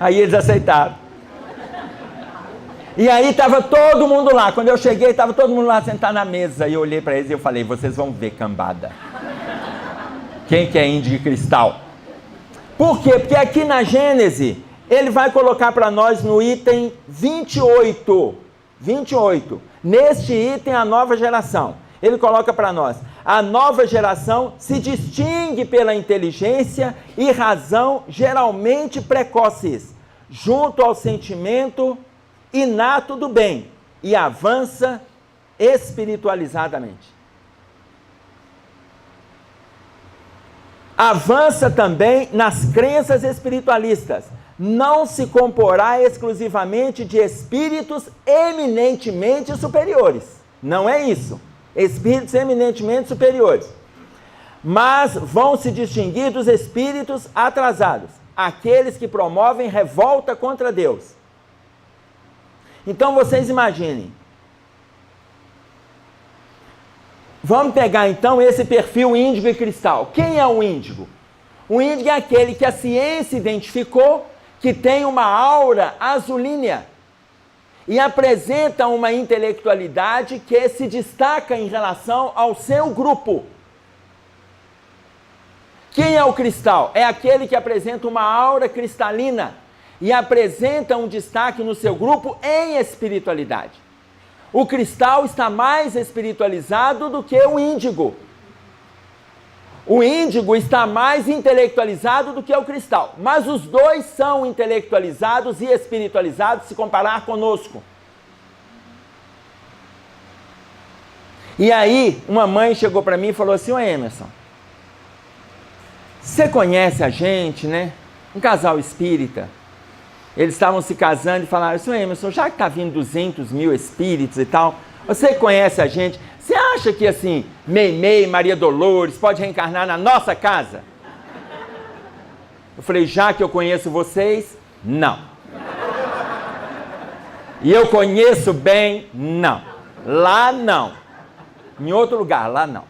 Aí eles aceitaram. E aí estava todo mundo lá. Quando eu cheguei, estava todo mundo lá sentado na mesa. E eu olhei para eles e eu falei: vocês vão ver, cambada. Quem que é índigo e cristal? Por quê? Porque aqui na Gênese, ele vai colocar para nós no item 28. 28. Neste item, a nova geração. Ele coloca para nós: a nova geração se distingue pela inteligência e razão geralmente precoces, junto ao sentimento inato do bem, e avança espiritualizadamente. Avança também nas crenças espiritualistas. Não se comporá exclusivamente de espíritos eminentemente superiores. Não é isso. Espíritos eminentemente superiores. Mas vão se distinguir dos espíritos atrasados, aqueles que promovem revolta contra Deus. Então vocês imaginem. Vamos pegar então esse perfil índigo e cristal. Quem é o índigo? O índigo é aquele que a ciência identificou que tem uma aura azulínea e apresenta uma intelectualidade que se destaca em relação ao seu grupo. Quem é o cristal? É aquele que apresenta uma aura cristalina e apresenta um destaque no seu grupo em espiritualidade. O cristal está mais espiritualizado do que o índigo. O índigo está mais intelectualizado do que o cristal. Mas os dois são intelectualizados e espiritualizados se comparar conosco. E aí, uma mãe chegou para mim e falou assim: ô Emerson, você conhece a gente, né? Um casal espírita. Eles estavam se casando e falaram assim: ô Emerson, já que está vindo 200 mil espíritos e tal, você conhece a gente, você acha que assim, Meimei, Maria Dolores, pode reencarnar na nossa casa? Eu falei: já que eu conheço vocês, não. E eu conheço bem, não. Lá não. Em outro lugar, lá não.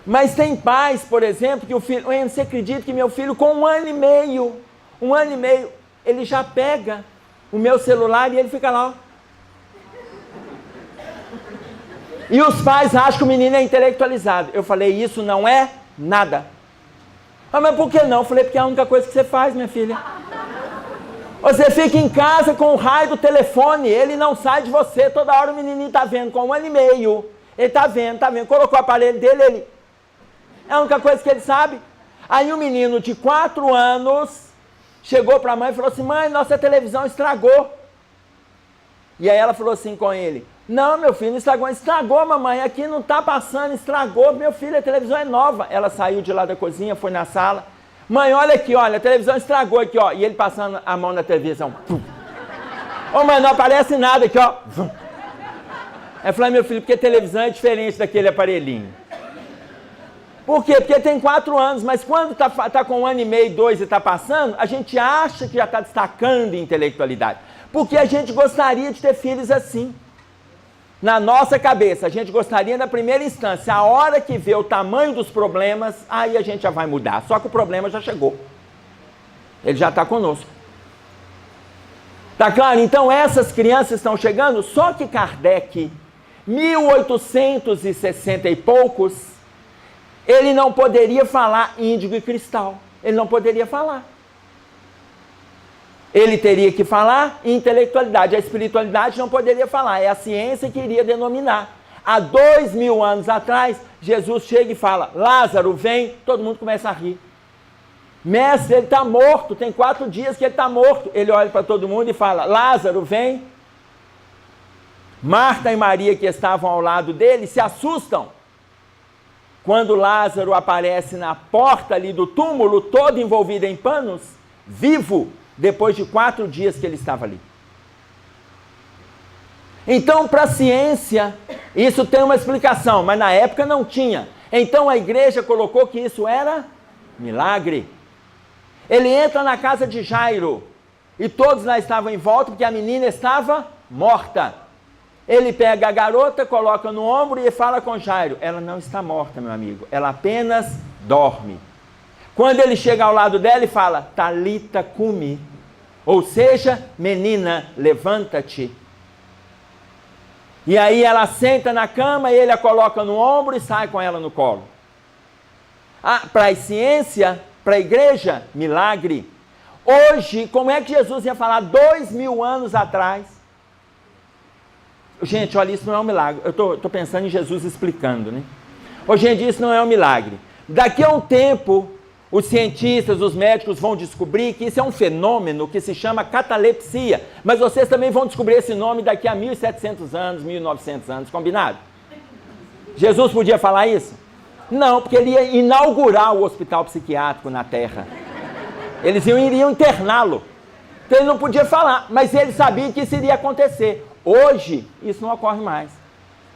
Mas tem pais, por exemplo, que o filho... Você acredita que meu filho, com 1 ano e meio, ele já pega o meu celular e ele fica lá, ó. E os pais acham que o menino é intelectualizado. Eu falei, isso não é nada. Ah, mas por que não? Eu falei, porque é a única coisa que você faz, minha filha. Você fica em casa com o raio do telefone, ele não sai de você, toda hora o menininho está vendo, com 1 ano e meio. Ele está vendo. Colocou o aparelho dele, ele... É a única coisa que ele sabe. Aí um menino de 4 anos chegou para a mãe e falou assim, mãe, nossa televisão estragou. E aí ela falou assim com ele, não, meu filho, não estragou. Estragou, mamãe, aqui não está passando, estragou. Meu filho, a televisão é nova. Ela saiu de lá da cozinha, foi na sala. Mãe, olha aqui, olha, a televisão estragou aqui, ó. E ele passando a mão na televisão. Ô, mãe, não aparece nada aqui, ó. Eu falei, meu filho, porque a televisão é diferente daquele aparelhinho. Por quê? Porque tem 4 anos, mas quando tá com 1 ano e meio, 2 e está passando, a gente acha que já está destacando em intelectualidade. Porque a gente gostaria de ter filhos assim. Na nossa cabeça, a gente gostaria na primeira instância, a hora que vê o tamanho dos problemas, aí a gente já vai mudar. Só que o problema já chegou. Ele já está conosco. Tá claro? Então essas crianças estão chegando, só que Kardec, 1860 e poucos, ele não poderia falar índigo e cristal. Ele não poderia falar. Ele teria que falar intelectualidade. A espiritualidade não poderia falar. É a ciência que iria denominar. Há 2000 anos atrás, Jesus chega e fala, Lázaro, vem. Todo mundo começa a rir. Mestre, ele está morto. Tem 4 dias que ele está morto. Ele olha para todo mundo e fala, Lázaro, vem. Marta e Maria, que estavam ao lado dele, se assustam. Quando Lázaro aparece na porta ali do túmulo, todo envolvido em panos, vivo, depois de 4 dias que ele estava ali. Então, para a ciência, isso tem uma explicação, mas na época não tinha. Então a igreja colocou que isso era milagre. Ele entra na casa de Jairo, e todos lá estavam em volta, porque a menina estava morta. Ele pega a garota, coloca no ombro e fala com Jairo, ela não está morta, meu amigo, ela apenas dorme. Quando ele chega ao lado dela e fala, Talita cumi, ou seja, menina, levanta-te. E aí ela senta na cama, ele a coloca no ombro e sai com ela no colo. Para a ciência, para a igreja, milagre. Hoje, como é que Jesus ia falar 2000 anos atrás? Gente, olha, isso não é um milagre. Eu estou pensando em Jesus explicando, né? Hoje em dia isso não é um milagre. Daqui a um tempo, os cientistas, os médicos vão descobrir que isso é um fenômeno que se chama catalepsia. Mas vocês também vão descobrir esse nome daqui a 1700 anos, 1900 anos, combinado? Jesus podia falar isso? Não, porque ele ia inaugurar o hospital psiquiátrico na Terra. Eles iriam interná-lo. Então ele não podia falar, mas ele sabia que isso iria acontecer. Hoje, isso não ocorre mais.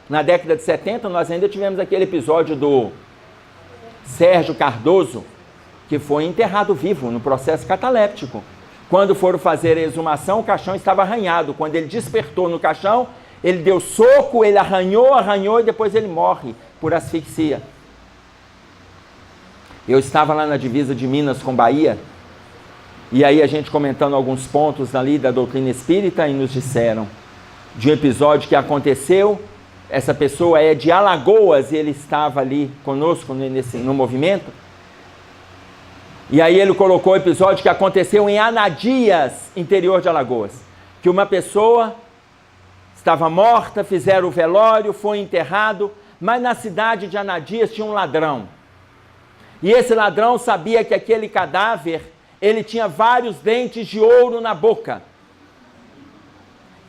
Na década de 70, nós ainda tivemos aquele episódio do Sérgio Cardoso, que foi enterrado vivo no processo cataléptico. Quando foram fazer a exumação, o caixão estava arranhado. Quando ele despertou no caixão, ele deu soco, ele arranhou e depois ele morre por asfixia. Eu estava lá na divisa de Minas com Bahia, e aí a gente comentando alguns pontos ali da doutrina espírita, e nos disseram de um episódio que aconteceu. Essa pessoa é de Alagoas e ele estava ali conosco no movimento. E aí ele colocou o episódio que aconteceu em Anadias, interior de Alagoas. Que uma pessoa estava morta, fizeram o velório, foi enterrado, mas na cidade de Anadias tinha um ladrão. E esse ladrão sabia que aquele cadáver, ele tinha vários dentes de ouro na boca.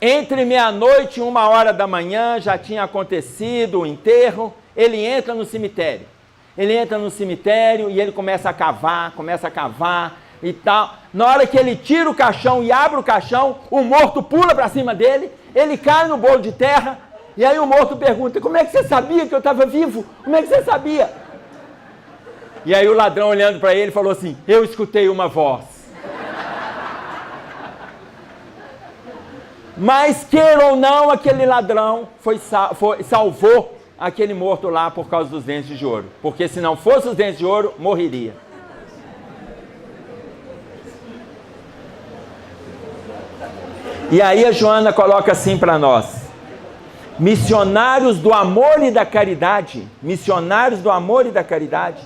Entre meia-noite e 1h da manhã já tinha acontecido o enterro, ele entra no cemitério. Ele entra no cemitério e ele começa a cavar e tal. Na hora que ele tira o caixão e abre o caixão, o morto pula para cima dele, ele cai no bolo de terra, e aí o morto pergunta, como é que você sabia que eu estava vivo? Como é que você sabia? E aí o ladrão olhando para ele falou assim, eu escutei uma voz. Mas, queira ou não, aquele ladrão salvou aquele morto lá por causa dos dentes de ouro. Porque se não fosse os dentes de ouro, morreria. E aí a Joana coloca assim para nós. Missionários do amor e da caridade, missionários do amor e da caridade,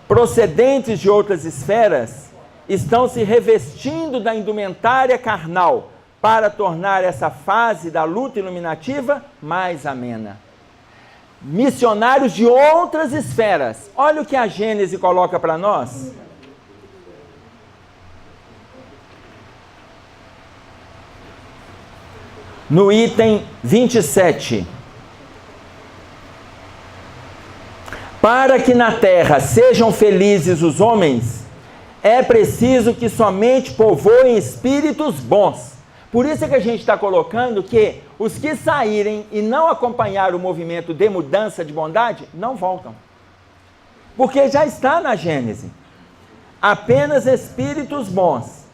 procedentes de outras esferas, estão se revestindo da indumentária carnal para tornar essa fase da luta iluminativa mais amena. Missionários de outras esferas. Olha o que a Gênese coloca para nós. No item 27. Para que na terra sejam felizes os homens, é preciso que somente povoem espíritos bons. Por isso é que a gente está colocando que os que saírem e não acompanhar o movimento de mudança de bondade, não voltam. Porque já está na Gênese. Apenas espíritos bons,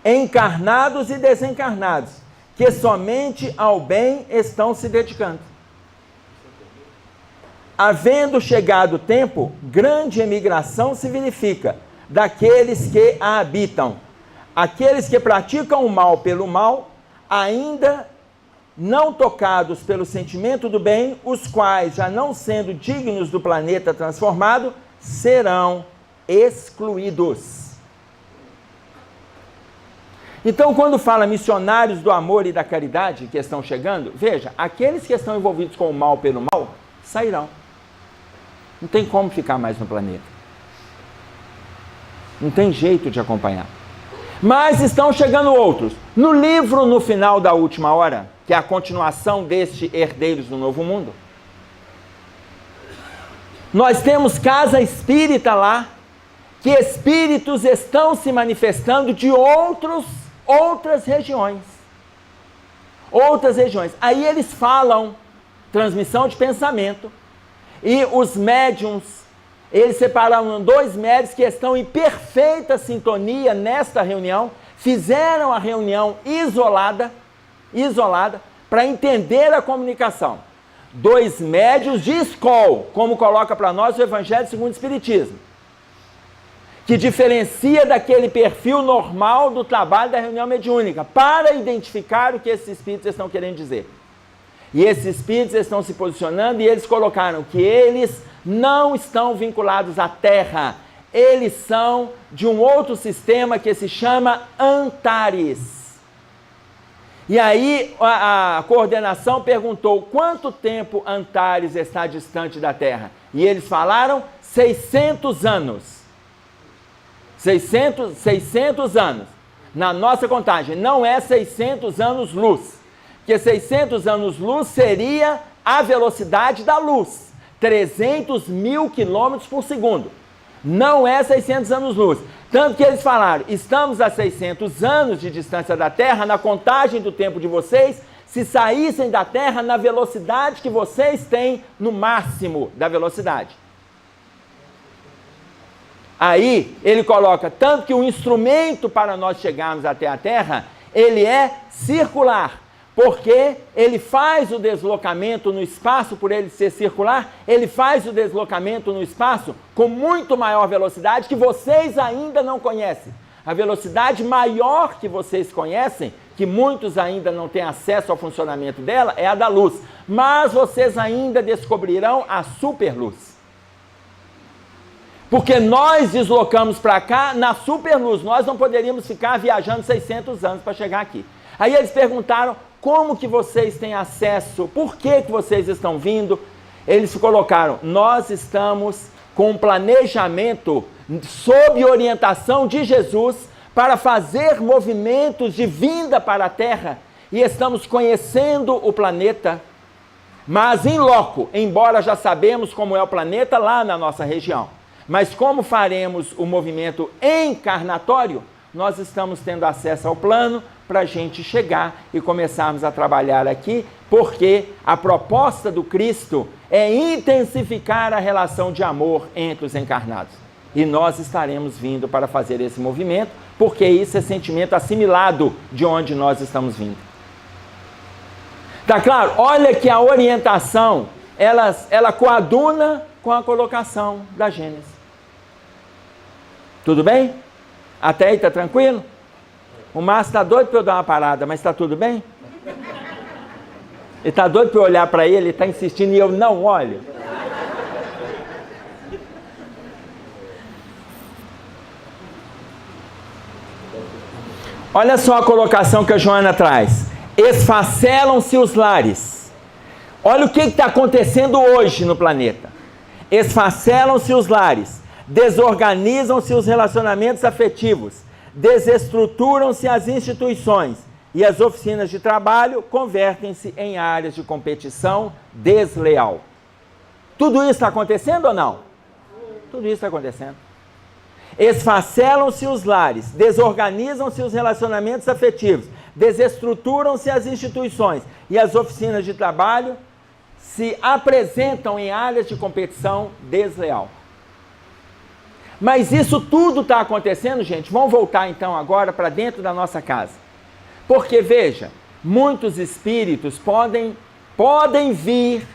encarnados e desencarnados, que somente ao bem estão se dedicando. Havendo chegado o tempo, grande emigração se verifica daqueles que a habitam. Aqueles que praticam o mal pelo mal, ainda não tocados pelo sentimento do bem, os quais, já não sendo dignos do planeta transformado, serão excluídos. Então, quando fala missionários do amor e da caridade que estão chegando, veja, aqueles que estão envolvidos com o mal pelo mal, sairão. Não tem como ficar mais no planeta. Não tem jeito de acompanhar. Mas estão chegando outros. No livro No Final da Última Hora, que é a continuação deste Herdeiros do Novo Mundo, nós temos casa espírita lá, que espíritos estão se manifestando de outras regiões. Outras regiões. Aí eles falam, transmissão de pensamento, e os médiums, eles separaram 2 médiums que estão em perfeita sintonia nesta reunião, fizeram a reunião isolada, para entender a comunicação. 2 médiuns de escola, como coloca para nós o Evangelho segundo o Espiritismo, que diferencia daquele perfil normal do trabalho da reunião mediúnica, para identificar o que esses espíritos estão querendo dizer. E esses espíritos estão se posicionando e eles colocaram que eles não estão vinculados à Terra, eles são de um outro sistema que se chama Antares. E aí a coordenação perguntou quanto tempo Antares está distante da Terra. E eles falaram 600 anos. 600 anos. Na nossa contagem, não é 600 anos-luz. Porque 600 anos-luz seria a velocidade da luz. 300 mil quilômetros por segundo. Não é 600 anos-luz. Tanto que eles falaram, estamos a 600 anos de distância da Terra, na contagem do tempo de vocês, se saíssem da Terra na velocidade que vocês têm, no máximo da velocidade. Aí, ele coloca, tanto que o instrumento para nós chegarmos até a Terra, ele é circular. Porque ele faz o deslocamento no espaço, por ele ser circular, ele faz o deslocamento no espaço com muito maior velocidade que vocês ainda não conhecem. A velocidade maior que vocês conhecem, que muitos ainda não têm acesso ao funcionamento dela, é a da luz. Mas vocês ainda descobrirão a superluz. Porque nós deslocamos para cá na superluz, nós não poderíamos ficar viajando 600 anos para chegar aqui. Aí eles perguntaram, como que vocês têm acesso? Por que vocês estão vindo? Eles colocaram, nós estamos com um planejamento sob orientação de Jesus para fazer movimentos de vinda para a Terra e estamos conhecendo o planeta, mas em loco, embora já sabemos como é o planeta lá na nossa região. Mas como faremos o movimento encarnatório, nós estamos tendo acesso ao plano para a gente chegar e começarmos a trabalhar aqui, porque a proposta do Cristo é intensificar a relação de amor entre os encarnados. E nós estaremos vindo para fazer esse movimento, porque isso é sentimento assimilado de onde nós estamos vindo. Tá claro? Olha que a orientação, ela coaduna com a colocação da Gênese. Tudo bem? Até aí tá tranquilo? O Márcio está doido para eu dar uma parada, mas está tudo bem? Ele está doido para eu olhar para ele, ele está insistindo e eu não olho. Olha só a colocação que a Joana traz. Esfacelam-se os lares. Olha o que está acontecendo hoje no planeta. Esfacelam-se os lares. Desorganizam-se os relacionamentos afetivos. Desestruturam-se as instituições. E as oficinas de trabalho convertem-se em áreas de competição desleal. Tudo isso está acontecendo ou não? Tudo isso está acontecendo. Esfacelam-se os lares, desorganizam-se os relacionamentos afetivos, desestruturam-se as instituições e as oficinas de trabalho se apresentam em áreas de competição desleal. Mas isso tudo está acontecendo, gente. Vamos voltar então agora para dentro da nossa casa. Porque, veja, muitos espíritos podem vir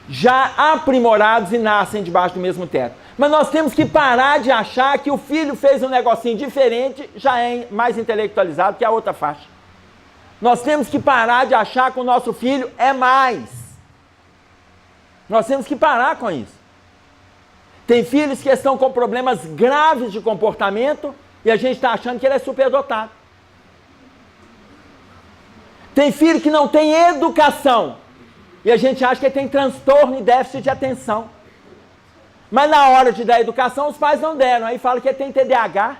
já aprimorados e nascem debaixo do mesmo teto. Mas nós temos que parar de achar que o filho fez um negocinho diferente, já é mais intelectualizado que a outra faixa. Nós temos que parar de achar que o nosso filho é mais. Nós temos que parar com isso. Tem filhos que estão com problemas graves de comportamento e a gente está achando que ele é superdotado. Tem filho que não tem educação e a gente acha que ele tem transtorno e déficit de atenção. Mas na hora de dar educação, os pais não deram. Aí fala que ele tem TDAH.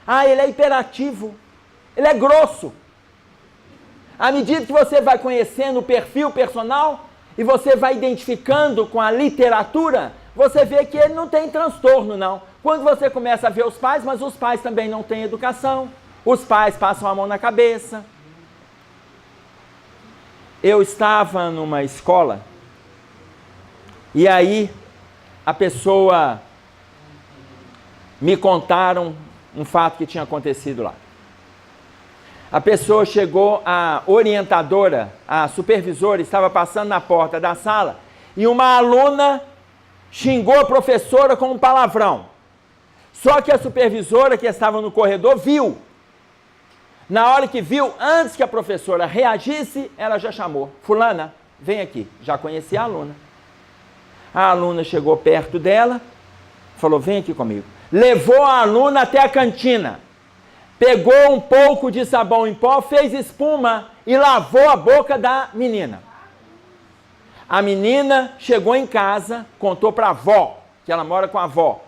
Ah, ele é hiperativo. Ele é grosso. À medida que você vai conhecendo o perfil personal e você vai identificando com a literatura, você vê que ele não tem transtorno, não. Quando você começa a ver os pais, mas os pais também não têm educação. Os pais passam a mão na cabeça. Eu estava numa escola e aí a pessoa me contaram um fato que tinha acontecido lá. A pessoa chegou, a orientadora, a supervisora estava passando na porta da sala e uma aluna xingou a professora com um palavrão. Só que a supervisora que estava no corredor viu. Na hora que viu, antes que a professora reagisse, ela já chamou. Fulana, vem aqui. Já conhecia a aluna. A aluna chegou perto dela, falou, vem aqui comigo. Levou a aluna até a cantina. Pegou um pouco de sabão em pó, fez espuma e lavou a boca da menina. A menina chegou em casa, contou para a avó, que ela mora com a avó.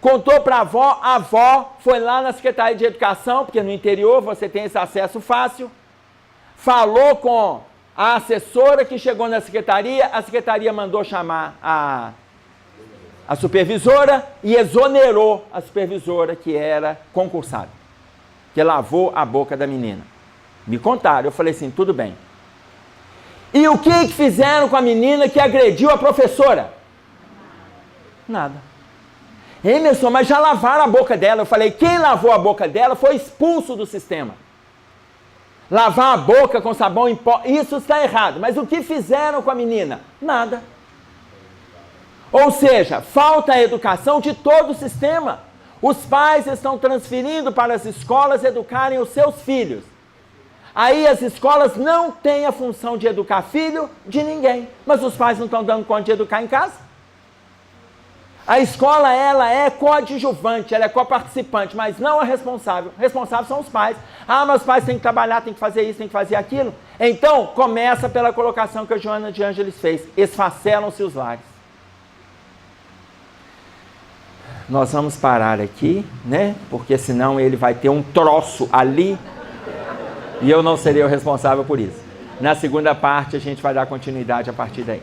Contou para a avó foi lá na Secretaria de Educação, porque no interior você tem esse acesso fácil, falou com a assessora que chegou na secretaria, a secretaria mandou chamar a supervisora e exonerou a supervisora que era concursada, que lavou a boca da menina. Me contaram, eu falei assim, tudo bem. E o que fizeram com a menina que agrediu a professora? Nada. Emerson, mas já lavaram a boca dela. Eu falei, quem lavou a boca dela foi expulso do sistema. Lavar a boca com sabão em pó, isso está errado. Mas o que fizeram com a menina? Nada. Ou seja, falta a educação de todo o sistema. Os pais estão transferindo para as escolas educarem os seus filhos. Aí as escolas não têm a função de educar filho de ninguém. Mas os pais não estão dando conta de educar em casa. A escola, ela é coadjuvante, ela é coparticipante, mas não é responsável. Responsáveis são os pais. Ah, mas os pais têm que trabalhar, têm que fazer isso, têm que fazer aquilo. Então, começa pela colocação que a Joana de Ângeles fez. Esfacelam-se os lares. Nós vamos parar aqui, né? Porque senão ele vai ter um troço ali e eu não serei o responsável por isso. Na segunda parte, a gente vai dar continuidade a partir daí.